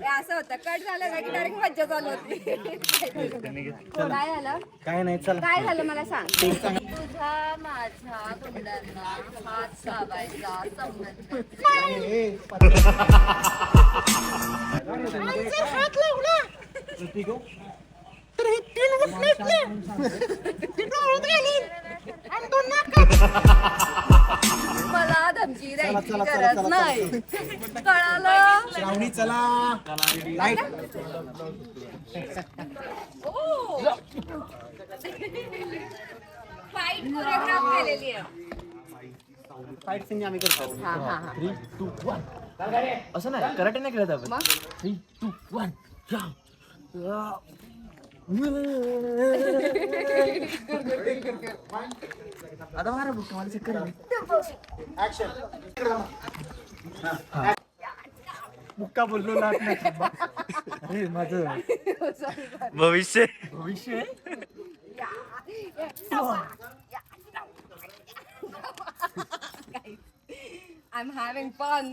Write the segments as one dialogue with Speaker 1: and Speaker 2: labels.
Speaker 1: असं होतं कट झालं ना की डायरेक्ट मज्जा चालू होती. काय झालं
Speaker 2: काय नाही चल
Speaker 1: काय झालं मला सांग. तुझा माझ्या गुंडांना हात लावायचा संबंध.
Speaker 3: हात लावला तर हे 3 उचलेतले डोळ्यात घालीन आणि 2 नाकात.
Speaker 1: मला धमकी द्यायची गरज नाही. कळालं.
Speaker 2: श्रावणी चला लाईट
Speaker 1: फाईट कोरिओग्राफ केलेली आहे.
Speaker 2: फाईट सीन आम्ही करतो.
Speaker 1: हा हा हा.
Speaker 2: 3 2 1 असं नाही कराटे नाही खेळत आपण. 3 2 1 आता मारा बुक मला चेक कर. ऍक्शन बुक्का बोललो लाट नाही. अरे माझं भविष्य
Speaker 1: I'm having fun.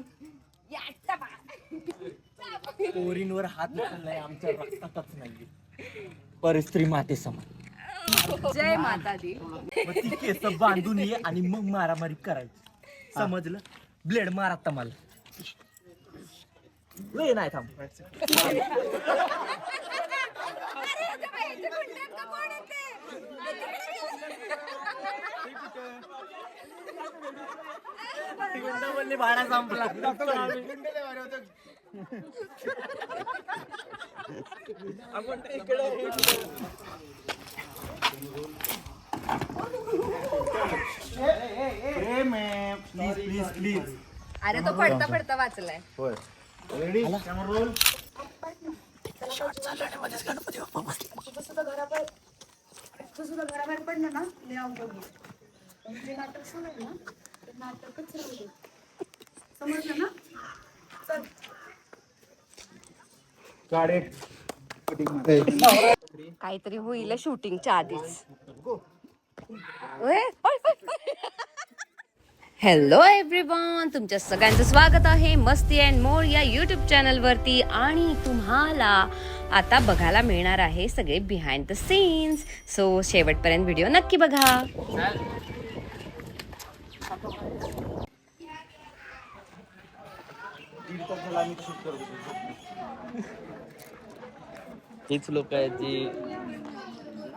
Speaker 2: पोरींवर हात उचललाय आमच्या रक्तातच नाहीये. परस्त्री माते समान.
Speaker 1: जय माता दी.
Speaker 2: मग ती केस बांधून ये आणि मग मारामारी करायची. समजलं? ब्लेड मार आता मला. लय नाही थांब. बोलली भाडा संपला. Please please please.
Speaker 1: अरे तो पडता पडता वाचलाय.
Speaker 2: होय रेडी कॅमेरा रोल.
Speaker 4: तुझं घराबाहेर पडलं ना लय अवघड होईल. म्हणजे नाटक सुरू आहे ना तर नाटकच राहू दे. समजलं ना. चल
Speaker 1: काहीतरी होईल शूटिंगच्या आधीच. हॅलो एव्हरीवन, तुमच्या सगळ्यांचं स्वागत आहे मस्ती अँड मोर या यूट्यूब चॅनलवरती. आणि तुम्हाला आता बघायला मिळणार आहे सगळे बिहाइंड द सीन्स. सो शेवटपर्यंत व्हिडिओ नक्की बघा.
Speaker 2: हेच लोक आहेत जी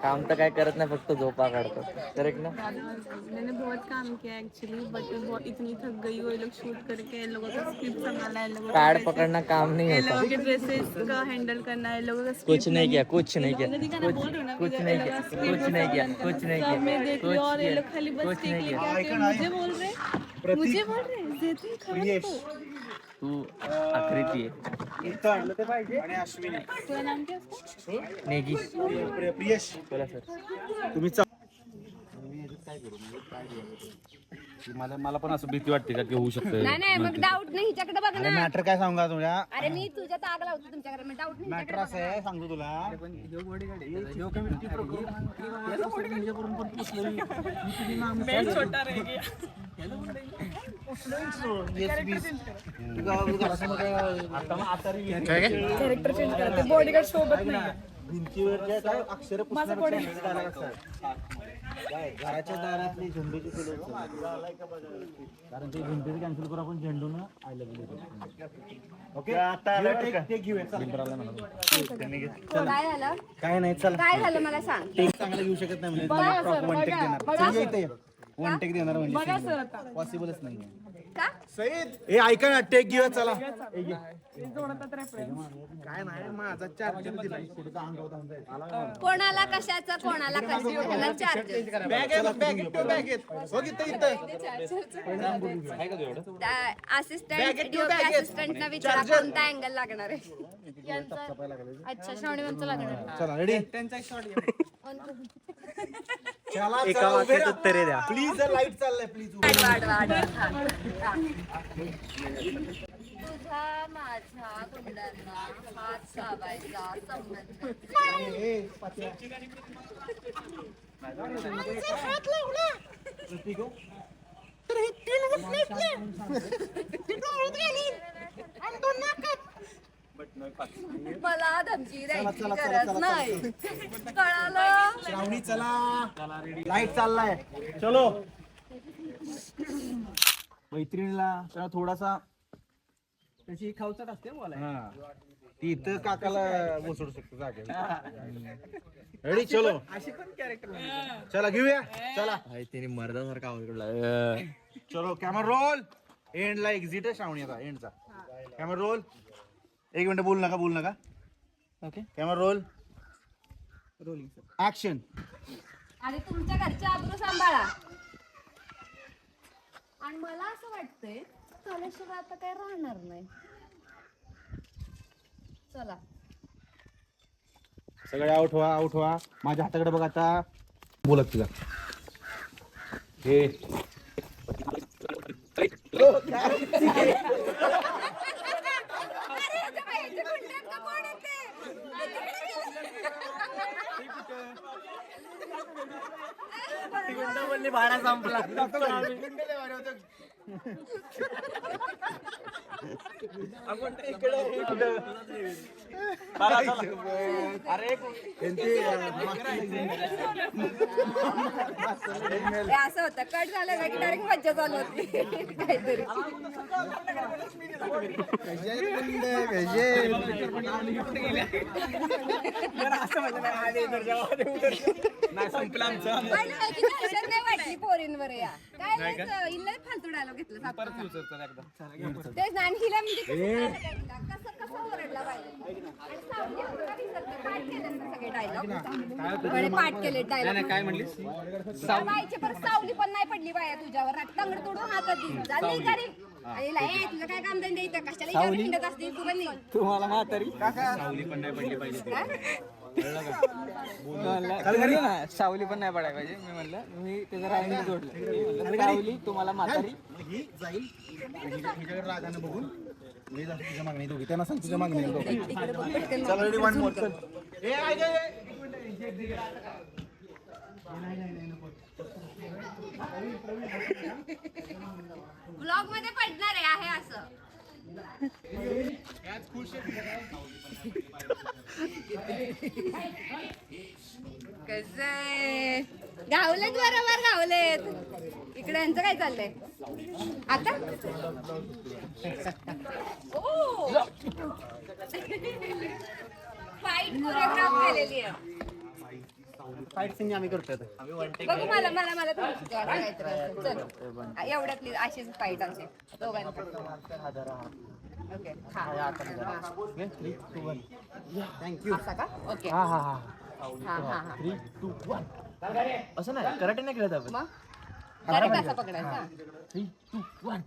Speaker 2: काम तर काय करत नाही, फक्त झोपा काढतात. करेक्ट ना.
Speaker 4: मैंने बहुत काम किया एक्चुअली बट इतनी थक गई वो लोग शूट करके इन लोगों का स्क्रिप्ट संभालना है, लोगों
Speaker 2: पैड पकड़ना काम नहीं
Speaker 4: इन
Speaker 2: होता.
Speaker 4: लोगों के ड्रेसेस का हैंडल करना है, लोगों का
Speaker 2: कुछ नहीं किया, कुछ नहीं किया, कुछ नहीं किया, कुछ नहीं किया, कुछ नहीं किया, कुछ नहीं किया,
Speaker 4: मैं देख लिया और ये लोग खाली बस
Speaker 2: कुछ
Speaker 4: टेक
Speaker 2: नहीं
Speaker 4: लेके आके मुझे बोल रहे देती खबर तो.
Speaker 2: तू आकृती आहे.
Speaker 4: तेरा नाम क्या है?
Speaker 2: नेगी
Speaker 5: प्रियेश
Speaker 2: बोला सर.
Speaker 5: तुम्ही मला पण असं भीती वाटते का की होऊ शकतं.
Speaker 1: नाही नाही मग डाऊट नाही हिच्याकडे बघ ना.
Speaker 5: मॅटर काय सांगा तुझ्या.
Speaker 1: अरे मी तुझ्या आग लावतो तुमच्याकडे, मग डाऊट नाही
Speaker 5: मॅटर असं आहे सांगतो तुला.
Speaker 4: कॅरेक्टर चेंज करते बॉडीगार्ड सोबत नाही.
Speaker 5: भिंतीवर काय अक्षर घराच्या दारातली झेंडूची फुलं कारण ते भिंतीचं कॅन्सल करू आपण झेंडू ना आय लव्ह यू. ओके आता ते घेऊया.
Speaker 1: काय झालं
Speaker 2: काय नाही चल.
Speaker 1: काय झालं मला सांग.
Speaker 5: टेक चांगलं घेऊ शकत नाही म्हणजे वन टेक देणार. वन टेक देणार म्हणजे पॉसिबलच नाही.
Speaker 1: का
Speaker 5: ए ऐका ना टेक घेऊया चला. काय नाही माझा चार्जर दिला
Speaker 1: कोणाला कशाचं कोणाला कशाला चार्जेस. असिस्टंट असिस्टंटना विचारा कोणता अँगल लागणार आहे. अच्छा श्रावणीवंचं लागणार.
Speaker 5: चला रेडी.
Speaker 2: एका वाक्यात उत्तरे द्या.
Speaker 5: प्लीज लाईट चाललंय प्लीज.
Speaker 1: वाढ तुझा माझ्या गुंडांना हात लावायचा संबंध.
Speaker 3: हात लावला तर हे 3 उचलेतले डोळ्यात घालीन आणि 2 नाकात.
Speaker 1: मला धमकी द्यायची गरज नाही. कळालं?
Speaker 5: श्रावणी चला लाईट चाललाय चलो. मैत्रिणीला त्याला थोडासा
Speaker 2: त्याची खाऊचट असते बोलाय.
Speaker 5: ती इथं काकाला बसवू शकतो जागेवर. रेडी चलो.
Speaker 2: अशी पण कॅरेक्टर
Speaker 5: चला घेऊया चला.
Speaker 2: तिने मर्दासारखा आवडला.
Speaker 5: चलो कॅमेरा रोल. एंडला एक्झिट आहे श्रावणीचा एंडचा. Camera roll. 1 मिनिट बोलू नका.
Speaker 2: Okay
Speaker 5: camera roll.
Speaker 2: Rolling
Speaker 5: action.
Speaker 1: आणि तुमच्या घरच्या आबरू सांभाळा. आणि मला असं वाटतंय कॉलेजशिवाय आता काय राहणार नाही. चला
Speaker 5: सगळे आउट व्हा. माझ्या हाताकडे बघ आता. बोलत तुझा हे
Speaker 2: बोलली भाडा संपला.
Speaker 1: असं होतं कट झालं ना की डायरेक्ट मज्जा चालू होती काहीतरी. नाही वाटली पोरींवर या काय इल्ला फालतू डायलॉग घेतलं. तेच ना. आणि हिला म्हणजे कसं ओरडला पाहिजे. आणि सावली आपल्याला विसरते. पाठ केले ना सगळे डायलॉग. पाठ केले डायलॉग.
Speaker 2: काय म्हणलीस?
Speaker 1: बाईची परत सावली पण नाही पडली बाया तुझ्यावर. तंगड तोडून हा कधी झाली का रे? आणि तुझं काय काम धंदे इथं कशाला इकडे हिंडत असते तू पण नाही.
Speaker 2: तुम्हाला म्हातारी सावली पण नाही पडली पाहिजे. सावली पण नाही पडायला पाहिजे. मी म्हणलं मी त्याचं रायनी जोडलं. सावली तुम्हाला म्हातारी
Speaker 5: ही जाईल. हिच्याकडे रागाने बघून मी जातो तुझ्या मागणी दोघी. त्यांना सांग तुझ्या मागणी दोघी. चल रेडी 1 मोर. ए ऐक
Speaker 1: ब्लॉग मध्ये पडणार आहे असं. कसं गावलेत बरोबर गावलेत. इकडे यांचं काय चाललंय आता? फाईट कोरिओग्राफ केलेली आहे.
Speaker 2: फाईट सीन आम्ही करतोय.
Speaker 1: बघू मला तुमची काहीतरी असेल. चल एवढ्यातली अशीच फाईट आमची दोघांची. Okay
Speaker 5: thank you.
Speaker 1: असा का? ओके
Speaker 2: हा हा हा
Speaker 1: हा.
Speaker 2: 3, 2, 1. असं नाही कराटे नाही खेळत आपण.
Speaker 1: मग डायरेक्ट असा पकडायचा.
Speaker 2: 3, 2, 1.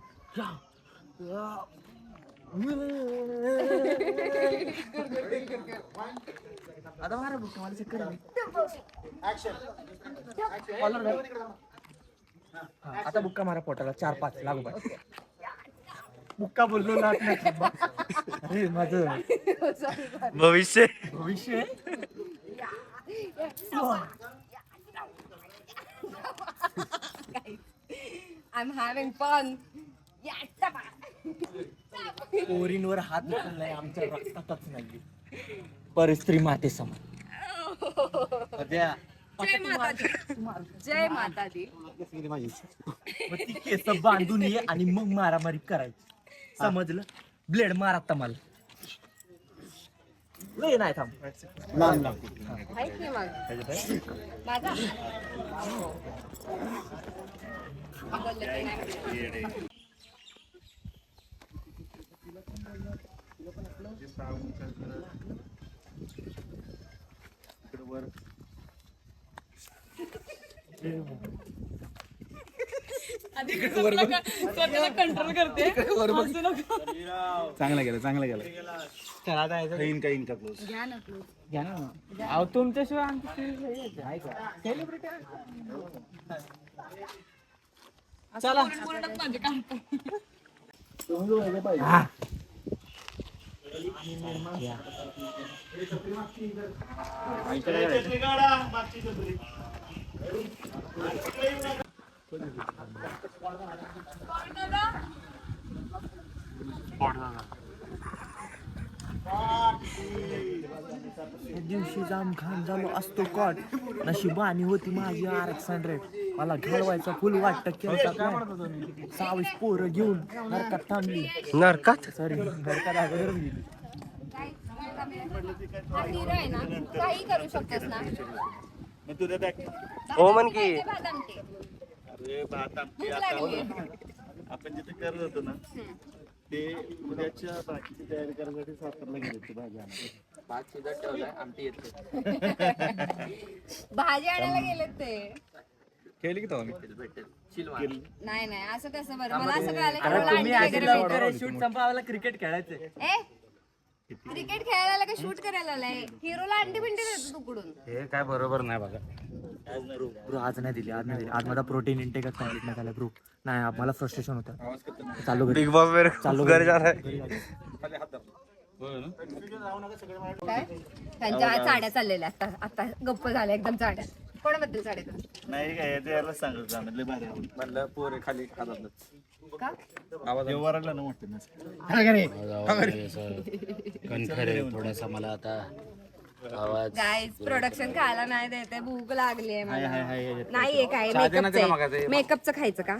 Speaker 2: आता मारा बुक मला चेक कर. आता बुक्का मारा पोटाला 4-5 लागू पाहिजे. बुक्का बोललो ना. अरे माझं भविष्य
Speaker 1: I'm having fun.
Speaker 2: पोरींवर हात उचललाय आमच्या रक्तातच नाही. परस्त्री माते समान.
Speaker 1: जय माता दी. जय माता दी.
Speaker 2: मग ती केस बांधून ये आणि मग मारामारी करायची. समजलं? ब्लेड मार आता मला. लय नाही थांब.
Speaker 1: आहे की मग माझा कंट्रोल करते.
Speaker 5: चांगलं गेलं.
Speaker 2: चला जायचं.
Speaker 5: काही का क्लोज.
Speaker 2: घ्या ना. अहो तुमच्याशिवाय आमची सेलिब्रिटी चला. त्या दिवशी जाम घाण झालो असतो कॉट नशिबानी होती माझी RX-100 मला घालवायचा फुल वाटतं केलता plan. 26 पोरं घेऊन नरकात थांबली
Speaker 6: नरकात
Speaker 2: सॉरी नरकात अगोदर गेली.
Speaker 1: हा हिरो आहे ना काही करू शकतोस ना
Speaker 6: हो म्हण की
Speaker 1: भात आमटी.
Speaker 3: अरे भात आमटी
Speaker 1: भूक
Speaker 3: आता
Speaker 1: लागली.
Speaker 3: आपण जिथे करत होतो ना ते उद्याच्या बाकीची तयारी करण्यासाठी सातारला गेले होते भाजी आणायला.
Speaker 1: भाजी आणायला गेले ते
Speaker 5: केली की तो
Speaker 1: नाही नाही असं कसं बरं मला असं कळालं की
Speaker 2: अरे
Speaker 1: मला
Speaker 2: तुम्ही
Speaker 1: अंडी
Speaker 2: आधी
Speaker 1: वगैरे
Speaker 2: लवकर
Speaker 1: भेटेल.
Speaker 2: शूट संपावायला क्रिकेट खेळायचंय.
Speaker 1: ए क्रिकेट खेळायला आला का शूट करायला आलाय हिरोला अंडी पिंडी देतो तुकडून.
Speaker 5: हे काय बरोबर नाही बघा.
Speaker 2: ब्रो आज नाही दिली आज माझा प्रोटीन इंटेकच कम्प्लीट नाही झाला ब्रो. नाही मला फ्रस्ट्रेशन होतं. चालू घरी.
Speaker 6: बिग बॉस मेरे
Speaker 2: चालू
Speaker 6: घर जा रहा
Speaker 2: घरी
Speaker 6: है.
Speaker 1: काय त्यांच्या साड्या चाललेल्या आता आता गप्प झाल्या एकदम साड्या. कोणाबद्दल साड्या तुला?
Speaker 3: नाही काय ते याला सांगत जा म्हणजे भारी आवडलं.
Speaker 5: म्हणलं पोरे खाली खातात
Speaker 1: का
Speaker 3: ते वराडला ना मोठं
Speaker 7: कणखरे थोडासा मला आता आवाज
Speaker 1: गाईज प्रोडक्शन खायला नाही देते भूक लागली आहे
Speaker 3: हाय
Speaker 1: मला.
Speaker 3: हाय हाय
Speaker 1: नाहीये काय मेकअपचं मेकअपचं खायचं का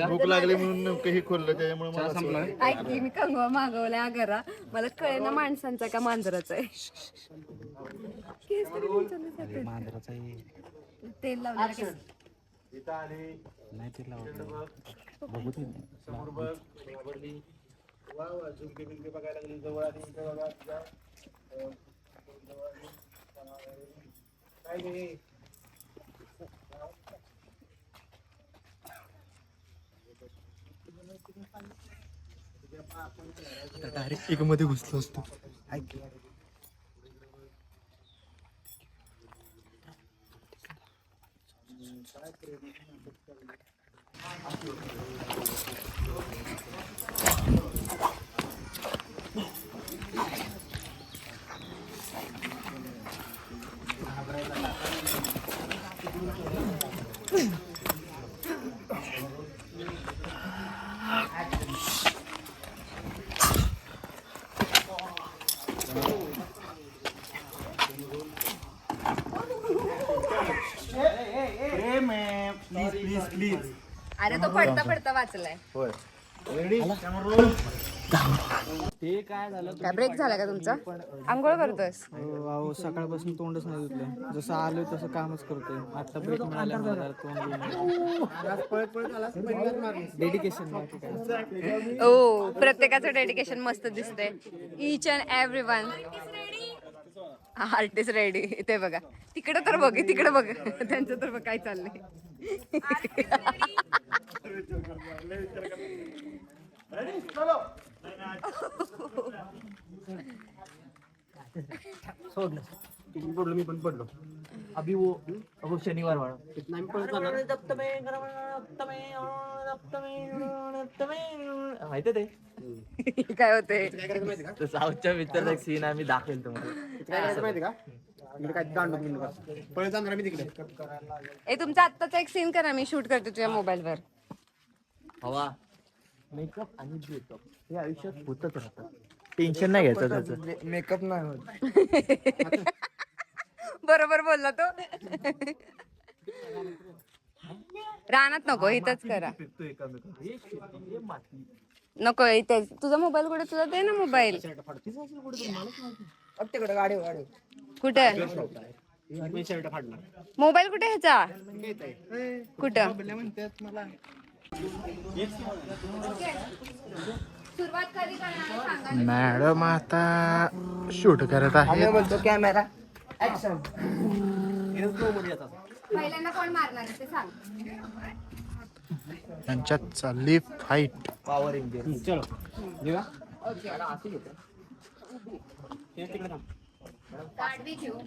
Speaker 3: भूक लागली म्हणून नेमकं हे खोललं त्याच्यामुळे मला असं वाटलं.
Speaker 1: ऐक की, मी कंगवा मागवल्या घरा मला कळेना माणसांचा का मांजराचा आहे. केस तरी पण चालू जातात. तेल लावलेलं केस.
Speaker 2: डायरेक्ट एक मध्ये घुसलो असतो. ऐक प्लीज प्लीज
Speaker 1: अरे तो पडता पडता वाचलाय.
Speaker 2: ते काय झालं
Speaker 1: काय ब्रेक झाला का तुमचा? आंघोळ करतोयस?
Speaker 2: अहो सकाळपासून तोंडच नाही धुतलं. जसं आलोय तसं कामच करतोय. आता ब्रेक मिळाल्यामुळे डेडिकेशन.
Speaker 1: ओ प्रत्येकाचं डेडिकेशन मस्त दिसतंय. Each and every one artist ready. ते बघा तिकडे तर बघ तिकडे बघ त्यांचं तर बघ काय चाललंय.
Speaker 2: सोडलं पडलो मी पण पडलो. अभि वो शनिवार वाळा माहिती ते
Speaker 1: काय होते
Speaker 2: साऊथच्या पिक्चरचा एक सीन आहे मी दाखवेल तुम्हाला. माहिती का पळत जाणार मी तिकडे.
Speaker 1: ए तुमचा आत्ताचा एक सीन करा मी शूट करते तुझ्या मोबाईल वर.
Speaker 2: हवा मेकअप आणि ब्रेकअप हे आयुष्यात होतच राहतं. टेन्शन नाही घ्यायचं त्याचं. मेकअप नाही होत.
Speaker 1: बरोबर बोलला तो. रानात नको इथंच करा. नको इथं. तुझा मोबाईल कुठे? तुझा दे ना मोबाईल. कुठे मोबाईल कुठे ह्याचा? कुठं सुरुवात कधी करणार?
Speaker 7: मॅडम आता शूट करत आहे.
Speaker 2: कॅमेरा
Speaker 1: पहिल्यांदा कोण मारणार आहे ते सांग.
Speaker 7: त्यांच्यात चालली फाईट.
Speaker 2: Power Indian. चलो
Speaker 1: गाडी घेऊ.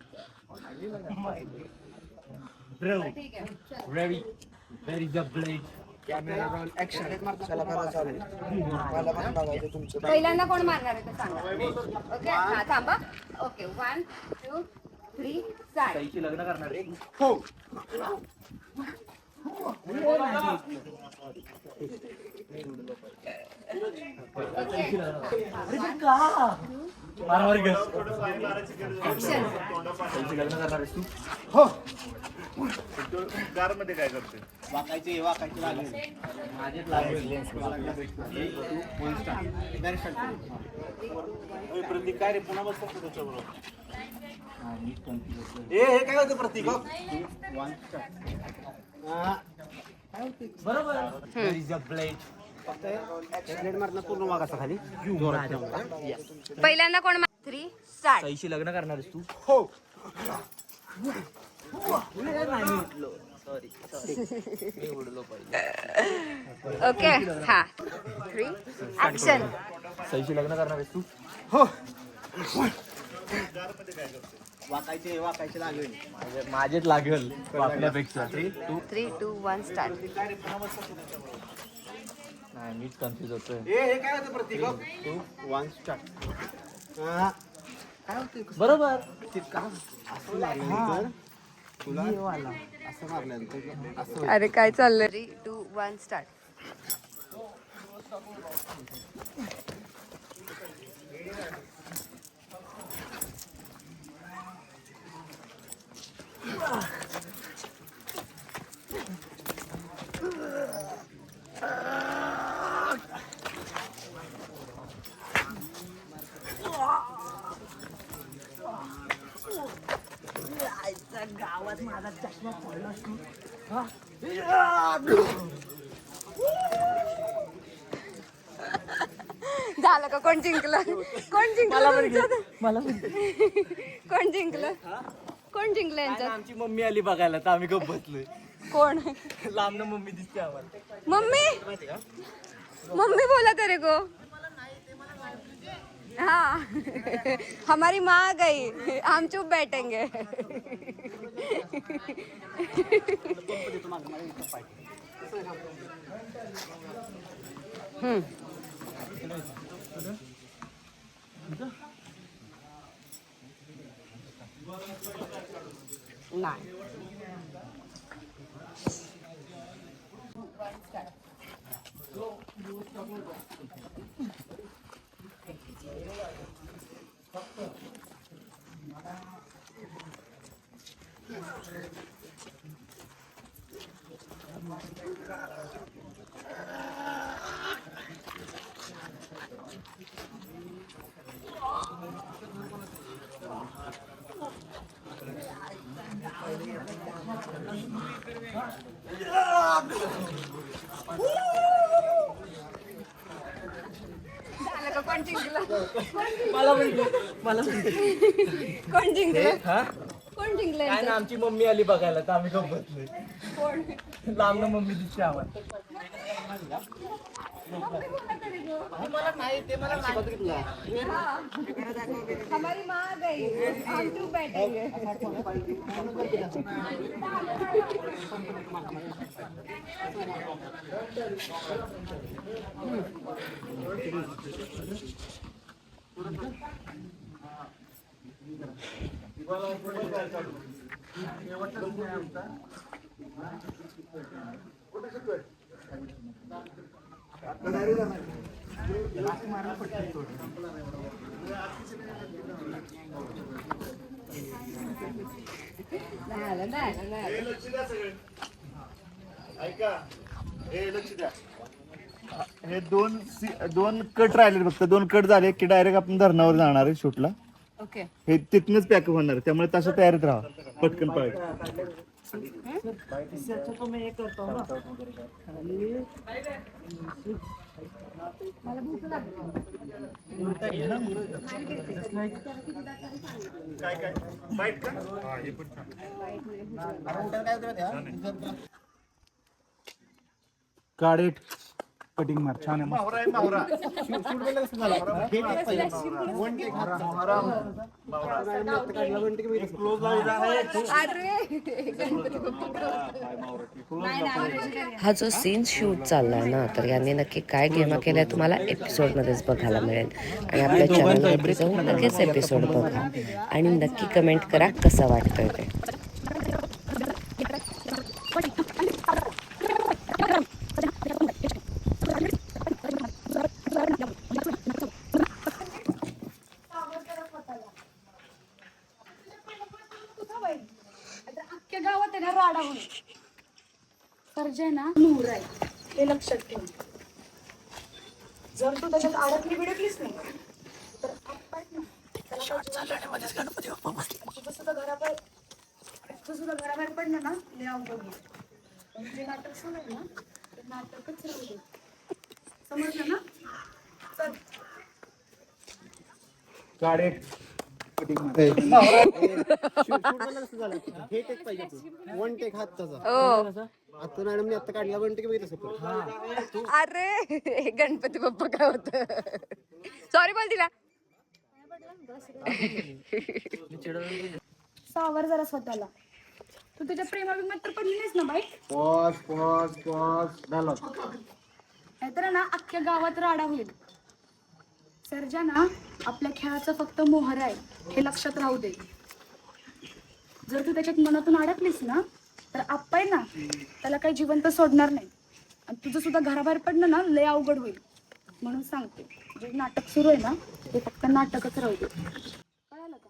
Speaker 1: ठीक आहे चल.
Speaker 2: Very the blade. Camera roll action.
Speaker 1: पहिल्यांदा कोण मारणार आहे ते सांगा. ओके हा थांबा. Okay 1 2 3 start.
Speaker 2: लग्न करणार
Speaker 3: कार मध्ये काय करतोय?
Speaker 5: वाकायचे लागेल माझेच प्रतीक काय रे पुन्हा बसतो त्याच्याबरोबर हे काय होतं प्रतीक बरोबर फक्त ऍक्सिडेंट मारणं पूर्ण वागायचा खाली
Speaker 1: पहिल्यांदा कोण 3 स्टार्ट.
Speaker 2: सईशी लग्न करणार आहेस तू?
Speaker 1: ओके हा 3 ऍक्शन.
Speaker 2: सईशी लग्न करणार आहेस तू?
Speaker 5: वाकायचे लागेल
Speaker 2: माझेच लागेल आपल्यापेक्षा.
Speaker 1: 3 2 1 स्टार्ट.
Speaker 2: नाही मीच कन्फ्युज होतोय.
Speaker 5: हे काय होतं प्रतीक तू वन स्टार्ट काय होतं
Speaker 2: बरोबर.
Speaker 5: असं लागलं तुला असं मारल्यानंतर असं
Speaker 1: अरे काय चाललंय? 3 2 1 स्टार्ट.
Speaker 2: गावात माझा चष्मा पडला असतो.
Speaker 1: झालं का? कोण जिंकलं? कोण जिंकलं?
Speaker 2: मला
Speaker 1: कोण जिंकलं? कोण जिंकलं यांच्यात?
Speaker 2: आमची मम्मी आली बघायला तर आम्ही गप्प बसलोय.
Speaker 1: कोण?
Speaker 2: लांबनं मम्मी दिसते आम्हाला.
Speaker 1: मम्मी मम्मी बोला तेरे को. हाँ हमारी माँ आ गई, हम चुप बैठेंगे. नाही. कोण जिंकलं? कोण जिंकलं? कोण जिंकलं?
Speaker 2: काय ना आमची मम्मी आली बघायला तर आम्ही गप्प बसलोय.
Speaker 1: कोण?
Speaker 2: लांबनं मम्मी दिसते आम्हाला.
Speaker 1: हमारी माँ आ गई, हम चुप बैठेंगे.
Speaker 3: ऐका हे लक्ष द्या. हे दोन कट राहिले फक्त. 2 कट झाले की डायरेक्ट आपण धरणावर जाणार आहे शूटला.
Speaker 1: ओके.
Speaker 3: हे तिथनच पॅकअप होणार आहे. त्यामुळे तशा तयारीत राहा. पटकन पळायचं. काय काय बाईट का? हे पण
Speaker 5: काढेट कटिंग मार छान आहे
Speaker 3: मावरा आहे मावरा.
Speaker 1: हा जो सीन शूट चाललाय ना, तर यांनी नक्की काय गेमा केल्या तुम्हाला एपिसोडमध्येच बघायला मिळेल. आणि आपल्या चॅनलवरती जाऊन लगेच एपिसोड बघा आणि नक्की कमेंट करा कसं वाटतंय ते.
Speaker 4: गावात आहे ना राडा होईल. सर्जा ना नूर आहे हे लक्षात ठेव. जर तू त्याच्यात अडकली बिडकलीस नाही तर आप्पाच ना तुझं सुद्धा घराबाहेर पडलं ना लय अवघड होईल. म्हणजे नाटक सुरू आहे ना तर नाटकच राहू दे. समजलं ना? चल.
Speaker 5: हे टेक पाहिजे तू. वन टेक हात तसा.
Speaker 1: ओ
Speaker 5: आता मॅडमने आता काढला वन टेक बघितलं सपोर्ट.
Speaker 1: अरे हे गणपती बाप्पा काय होत. सॉरी बोल तिला.
Speaker 4: सावर जरा स्वतःला. तू तुझ्या प्रेमाभिमान तर पडली नाहीस ना बाई.
Speaker 5: पॉज पॉज पॉज झालं.
Speaker 4: नाहीतर ना अख्ख्या गावात राडा होईल. सर्जा ना आपल्या खेळाचं फक्त मोहर आहे हे लक्षात राहू दे. जर तू त्याच्यात मनातून अडकलीस ना तर आप्पा आहे ना त्याला काही जिवंत सोडणार नाही. आणि तुझं सुद्धा घराबाहेर पडणं ना लय अवघड होईल. म्हणून सांगते जे नाटक सुरू आहे ना ते फक्त नाटकच राहू दे. कळालं का?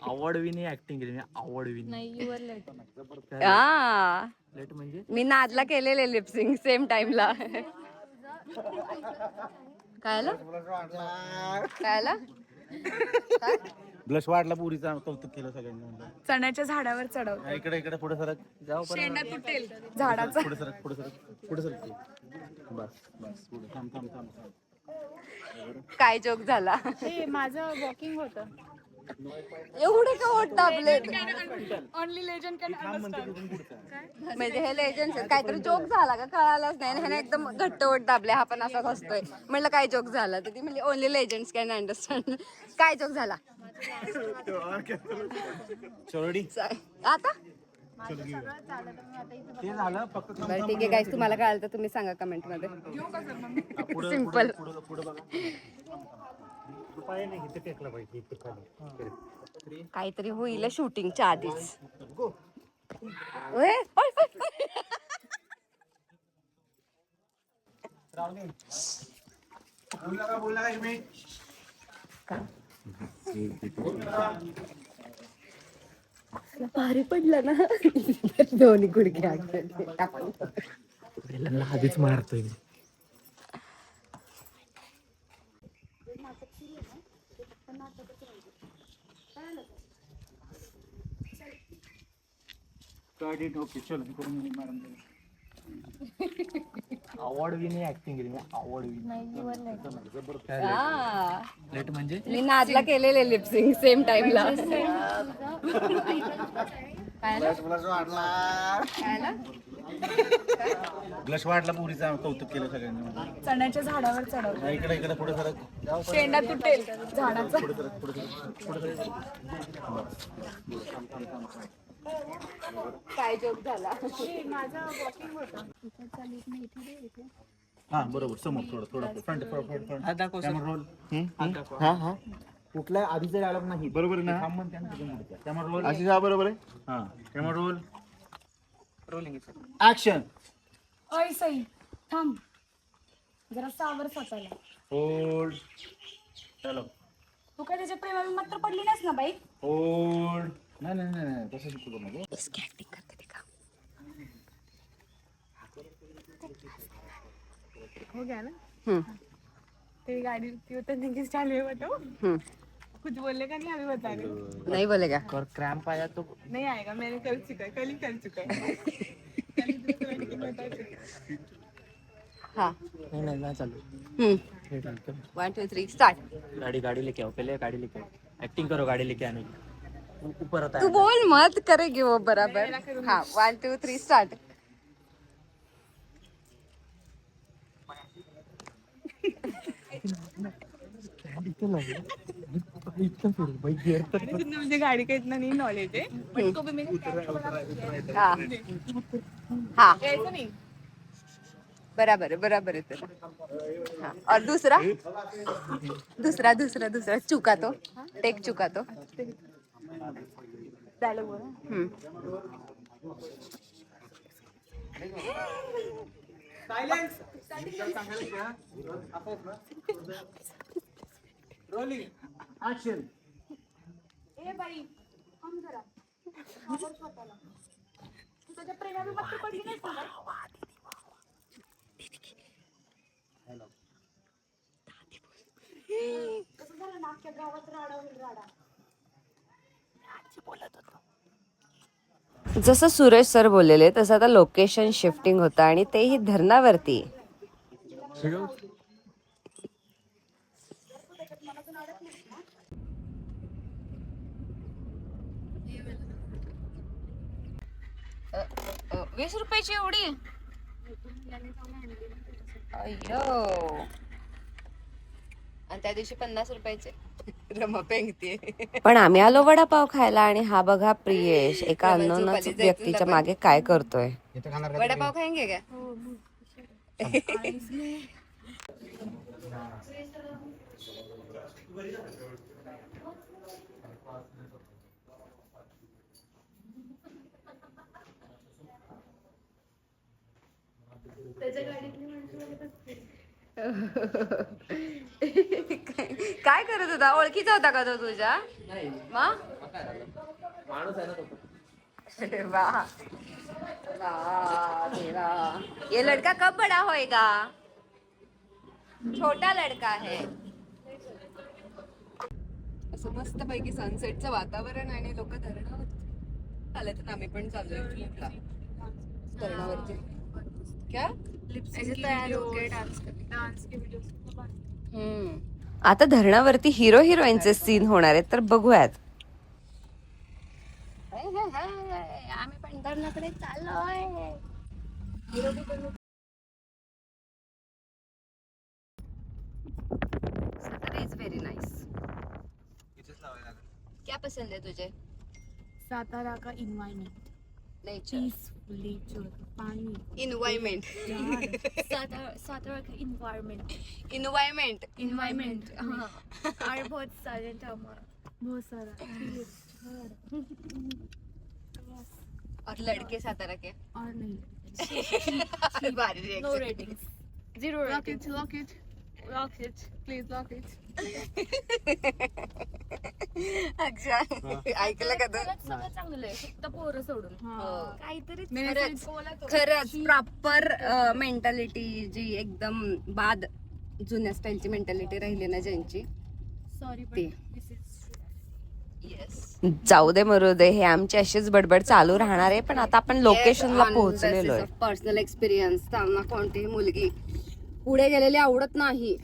Speaker 2: आवड विनी ऍक्टिंग केली. आवड विनी
Speaker 1: हा
Speaker 2: लेट म्हणजे
Speaker 1: मी नादला केलेले लिपसिंग सेम टाइमला. काय आलं
Speaker 5: ब्लश वाढला पुरीचा कौतुक केलं सगळ्यांनी.
Speaker 4: चण्याच्या झाडावर चढव.
Speaker 5: इकडे इकडे पुढे सरक. जाऊ
Speaker 4: शेंडा तुटेल झाडाचा.
Speaker 5: पुढे सरक पुढे सरक पुढे सरक. बस बस पुढे थांब थांब थांब.
Speaker 1: काय जोक झाला.
Speaker 4: माझं वॉकिंग होतं.
Speaker 1: एवढे का ओट दाबले.
Speaker 4: ओनली लेजंड कॅन
Speaker 1: म्हणजे हे लेजंड काहीतरी जोक झाला का कळालंच नाही. ह्याने एकदम घट्ट ओट दाबले. हा पण असाच असतोय. म्हणलं काय जोक झाला तर ती म्हणजे ओनली लेजंड्स कॅन अंडरस्टँड. काय जोक झाला
Speaker 5: चोरडी
Speaker 1: आता.
Speaker 5: ते झालं फक्त.
Speaker 1: बरं ठीक आहे गाईस तुम्हाला कळालं तर तुम्ही सांगा कमेंट मध्ये. सिम्पल.
Speaker 5: पुढे बघा. पाय नाही इथे टेकला पाहिजे इथे खाली.
Speaker 1: काहीतरी होईल शूटिंगच्या आधीच. ओय, ओय, ओय, ओय.
Speaker 5: बोलला का तुम्ही?
Speaker 1: भारी पडलं ना. दोन्ही गुडघ्या
Speaker 2: आधीच मारतोय.
Speaker 5: ओके चल करून मॅडम.
Speaker 2: आवड विनी ऍक्टिंग केली. आवड विनी लेट म्हणजे
Speaker 1: मी नादला केलेले लिपसिंग सेम टाइमला.
Speaker 5: ब्लश वाढला पुरीचा कौतुक केलं सगळ्यांनी.
Speaker 4: चण्याच्या झाडावर चढव.
Speaker 5: इकडे इकडे पुढे सरक.
Speaker 4: शेंडा तुटेल झाडाचा.
Speaker 5: पुढे सरक पुढे सरक पुढे सरक.
Speaker 1: काय जोक झाला.
Speaker 4: माझं वॉकिंग होतं.
Speaker 5: हा बरोबर समोर थोडं थोडं फ्रंट
Speaker 2: हा दाखव सर.
Speaker 5: रोल.
Speaker 3: हा हा
Speaker 5: कुठला आधीचा डायलॉग नाही
Speaker 3: बरोबर आहे ना.
Speaker 5: Camera roll.
Speaker 3: अशी हा बरोबर आहे.
Speaker 5: हा कॅमेरा रोल.
Speaker 2: Rolling
Speaker 5: action.
Speaker 4: अय सई थांब जरा सावर स्वतःला.
Speaker 5: होल्ड. चलो.
Speaker 4: तू काय त्याच्या प्रेमाभिमान तर पडली नाहीस ना बाई.
Speaker 5: होल्ड. नाही नाही नाही नाही तसं शिकू नको.
Speaker 1: इसकी ऍक्टिंग करते ते का.
Speaker 4: हो गया ना. तेरी गाड़ी रुकी हो तो नहीं चालू है बताओ. कुछ बोलने का नहीं अभी बता रहे.
Speaker 1: नहीं बोलेगा.
Speaker 2: कर क्रॅम्प आया तो
Speaker 4: नहीं आएगा मैंने कर चुका है. कल ही कर चुका है.
Speaker 1: हाँ
Speaker 2: नहीं नहीं ना चालू.
Speaker 1: 1 2 3 स्टार्ट.
Speaker 2: गाड़ी लेके आओ. पहले गाड़ी लेके आओ. एक्टिंग करो गाड़ी लेके आने की. ऊपर होता
Speaker 1: तू
Speaker 2: है.
Speaker 1: बोल मत करेगी वो बराबर. हाँ 1 2 3 स्टार्ट.
Speaker 4: मुझे गाड़ी का इतना नहीं नॉलेज है बट को भी मैंने
Speaker 1: हाँ हाँ
Speaker 4: ऐसा नहीं.
Speaker 1: बराबर है तेरा. हाँ और दूसरा दूसरा दूसरा दूसरा चुका तो टेक चुका तो.
Speaker 4: डायलॉग बोला. ए बाई थांब जरा घाबर स्वतःला. तू त्याच्या प्रेमाने मस्त पडली नाही का? कसं झालं ना अख्ख्या गावात राडा होईल राडा.
Speaker 1: जसं सुरेश सर बोललेले तसं आता लोकेशन शिफ्टिंग होतं आणि तेही धरणावरती. ₹20 एवढी अय्यो. आणि त्या दिवशी ₹50 रमा पेंगते. पण आम्ही आलो वडापाव खायला आणि हा बघा प्रियेश एका अननोन व्यक्तीच्या मागे काय करतोय. वडापाव खाएंगे क्या? काय करत होता? ओळखीचा होता का तो तुझ्या? अरे वाह वाह देवा. ये लड़का कब बड़ा होएगा? छोटा लड़का है. असं मस्त पैकी सनसेटचं वातावरण आणि लोक धरणावर आले तर आम्ही पण चाललोय ट्रिपला धरणावरती. क्या आता धरणावरती हिरो हिरोईनचे सीन होणार आहेत तर बघूयात. आम्ही पण धरणाकडे चाललोय. Is very nice. क्या पसंद है तुझे?
Speaker 4: सातारा का इन्वायरमेंट,
Speaker 1: नेचर.
Speaker 4: नेचर, पानी.
Speaker 1: इन्वायरमेंट.
Speaker 4: सातारा का इन्वायरमेंट.
Speaker 1: इन्वायरमेंट.
Speaker 4: इन्वायरमेंट और बहुत सारे बहुत सारा
Speaker 1: और लड़के सातारा के
Speaker 4: और नहीं.
Speaker 1: भारी reaction.
Speaker 4: No ratings. Zero ratings. Lock it. Please lock it.
Speaker 1: अच्छा ऐकलं का तू?
Speaker 4: सगळं चांगलं आहे फक्त पोरं सोडून. काहीतरी
Speaker 1: खरंच प्रॉपर मेंटॅलिटी जी एकदम बाद जुन्या स्टाईलची मेंटॅलिटी राहिली ना ज्यांची.
Speaker 4: सॉरी
Speaker 1: ते.
Speaker 4: दिस इज
Speaker 1: जाऊ दे मरू दे हे आमची अशीच बडबड चालू राहणार आहे. पण आता आपण लोकेशनला पोहोचलेलो आहे. पर्सनल एक्सपिरियन्स त्यांना कोणतीही मुलगी पुढे गेलेली आवडत नाही.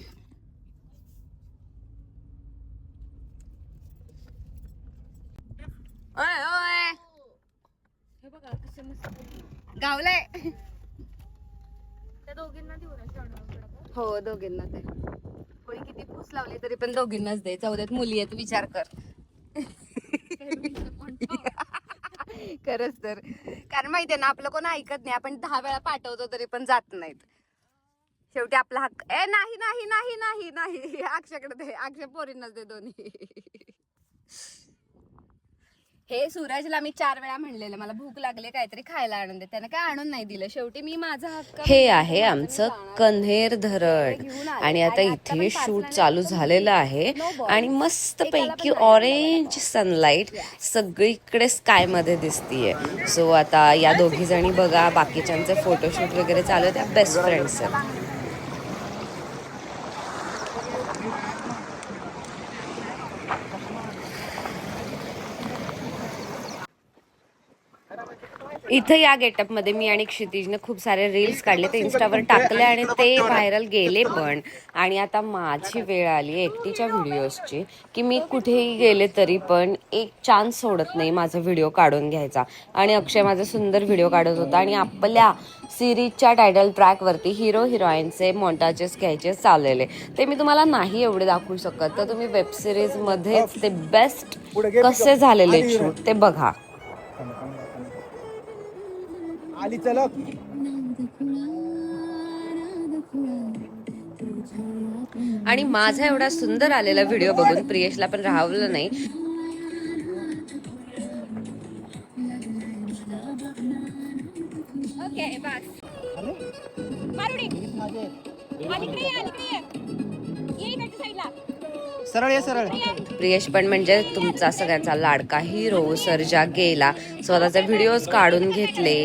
Speaker 1: ओय ओय
Speaker 4: हे बघा कसं मस्त
Speaker 1: गावलाय.
Speaker 4: त्या दोघींना देऊ ना शेवणाकडे.
Speaker 1: हो दोघींना ते. कोणी किती फूस लावली तरी पण दोघींनाच दे. चौद्यात मुली आहेत विचार कर. खरंच तर कारण माहितीये ना आपलं कोण ऐकत नाही. आपण 10 वेळा पाठवतो तरी पण जात नाहीत. शेवटी आपला हक्क. नाही नाही नाही नाही नाही अक्षयकडे दे. अक्षय पोरींनाच दे दोन्ही. हे सूरजला मी 4 वेळा म्हणलेलं मला भूक लागले काहीतरी खायला आणून दे. त्याने काय आणून नाही दिलं. शेवटी मी माझा हक्क. हे आहे आमचं कन्हेर धरण आणि आता इथे शूट चालू झालेलं आहे आणि मस्त पैकी ऑरेंज सनलाइट सगळीकडे स्काय मध्ये दिसतीये. सो आता या दोघी जणी बघा बाकीच्यांचे फोटोशूट वगैरे चालू आहे. त्या बेस्ट फ्रेंड्स आहेत. इथं या गेटअप मध्ये मी आणि क्षितिजने खूप सारे रील्स काढले. ते इन्स्टावर टाकले आणि ते व्हायरल गेले पण. आणि आता माझी वेळ आली एकटीच्या व्हिडिओजची की मी कुठेही गेले तरी पण एक चान्स सोडत नाही माझा व्हिडिओ काढून घ्यायचा. आणि अक्षय माझा सुंदर व्हिडिओ काढत होता आणि आपल्या सिरीजच्या टायटल ट्रॅकवरती हिरो हिरोईनचे मॉन्टाजेस घ्यायचे चाललेले. ते मी तुम्हाला नाही एवढे दाखवू शकत. तर तुम्ही वेब सिरीज मध्येच ते बेस्ट कसे झालेले शूट ते बघा.
Speaker 5: आली चला.
Speaker 1: आणि माझा एवढा सुंदर आलेला व्हिडिओ बघून प्रियेशला पण राहवलं नाही. ओके बस. मारुडी अलीकडे ये, अलीकडे ये. ये इकडच्या साईडला.
Speaker 5: सरळ ये सरळ.
Speaker 1: प्रियेश पण म्हणजे तुमचा सगळ्यांचा लाडका हिरो सर्जा गेला. स्वतःचे व्हिडिओज काढून घेतले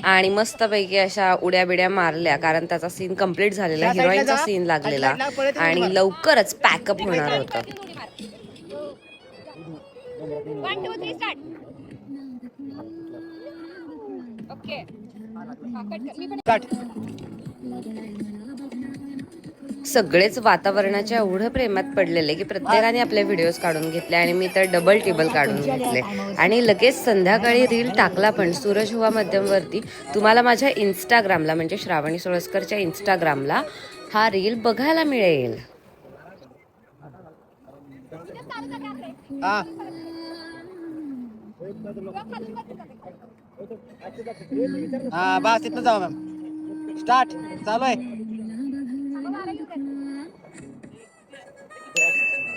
Speaker 1: आणि मस्तपैकी अशा उड्या बिड्या मारल्या, कारण त्याचा सीन कम्प्लीट झालेला, हिरोईनचा सीन लागलेला आणि लवकरच पॅकअप होणार होतं. सगळेच वातावरणाच्या एवढं प्रेमात पडलेले की प्रत्येकाने आपले व्हिडिओज काढून घेतले आणि मी तर डबल टेबल काढून घेतले आणि लगेच संध्याकाळी रील टाकला पण सूरज हुआ मध्यमवरती. तुम्हाला माझ्या इंस्टाग्रामला म्हणजे श्रावणी सोळसकरच्या इंस्टाग्रामला हा रील बघायला मिळेल.
Speaker 5: हा बस तिथनं जाऊ मॅम. स्टार्ट चालू आहे.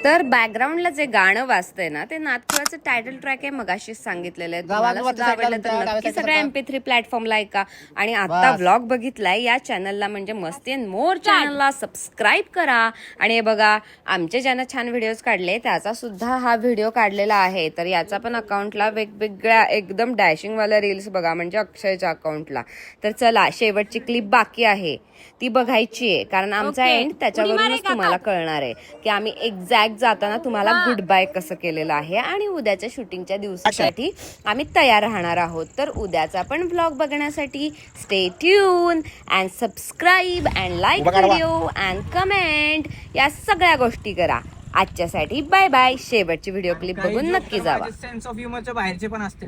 Speaker 1: तर बॅकग्राऊंडला जे गाणं वाजतंय ना ते नाथखुळाचं टायटल ट्रॅक आहे, मगाशीच सांगितलेलं आहे. तुम्हाला सुद्धा आवडलं तर नक्की सगळ्या MP3 प्लॅटफॉर्मला ऐका आणि आता व्लॉग बघितलाय या चॅनलला म्हणजे मस्ती अँड मोर चॅनलला सबस्क्राईब करा. आणि हे बघा आमचे ज्यानं छान व्हिडिओज काढले त्याचा सुद्धा हा व्हिडिओ काढलेला आहे, तर याचा पण अकाउंटला वेगवेगळ्या एकदम डॅशिंगवाल्या रील्स बघा म्हणजे अक्षयच्या अकाउंटला. तर चला शेवटची क्लिप बाकी आहे ती बघायची आहे, कारण आमचा एंड त्याच्यावरूनच तुम्हाला कळणार आहे की आम्ही एक्झॅक्ट जाताना तुम्हाला गुड बाय कसं केलेलं आहे आणि उद्याच्या शूटिंगच्या दिवसासाठी आम्ही तयार राहणार आहोत. तर उद्याचा पण व्लॉग बघण्यासाठी stay tune and subscribe and like video and comment या सगळ्या गोष्टी करा. आजच्यासाठी बाय बाय. शेवटची व्हिडिओ क्लिप बघून नक्की जावा.
Speaker 5: सेन्स ऑफ ह्युमरच्या बाहेरचे पण असते.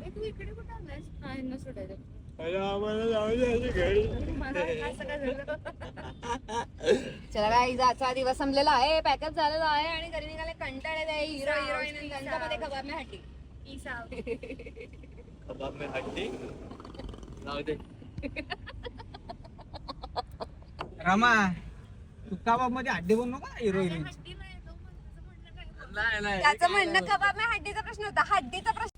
Speaker 1: चला गाईज आजचा दिवस संपलेला आहे, पॅकअप झालेला आहे आणि घरी निघाले कंटाळे आहे. हिरो हिरोईन त्यांच्यामध्ये कबाब में हट्टी
Speaker 5: रमा तू कबाब मध्ये हड्डी बनू नका हिरोईन.
Speaker 1: त्याचं म्हणणं कबाब में हड्डीचा प्रश्न होता, हड्डीचा प्रश्न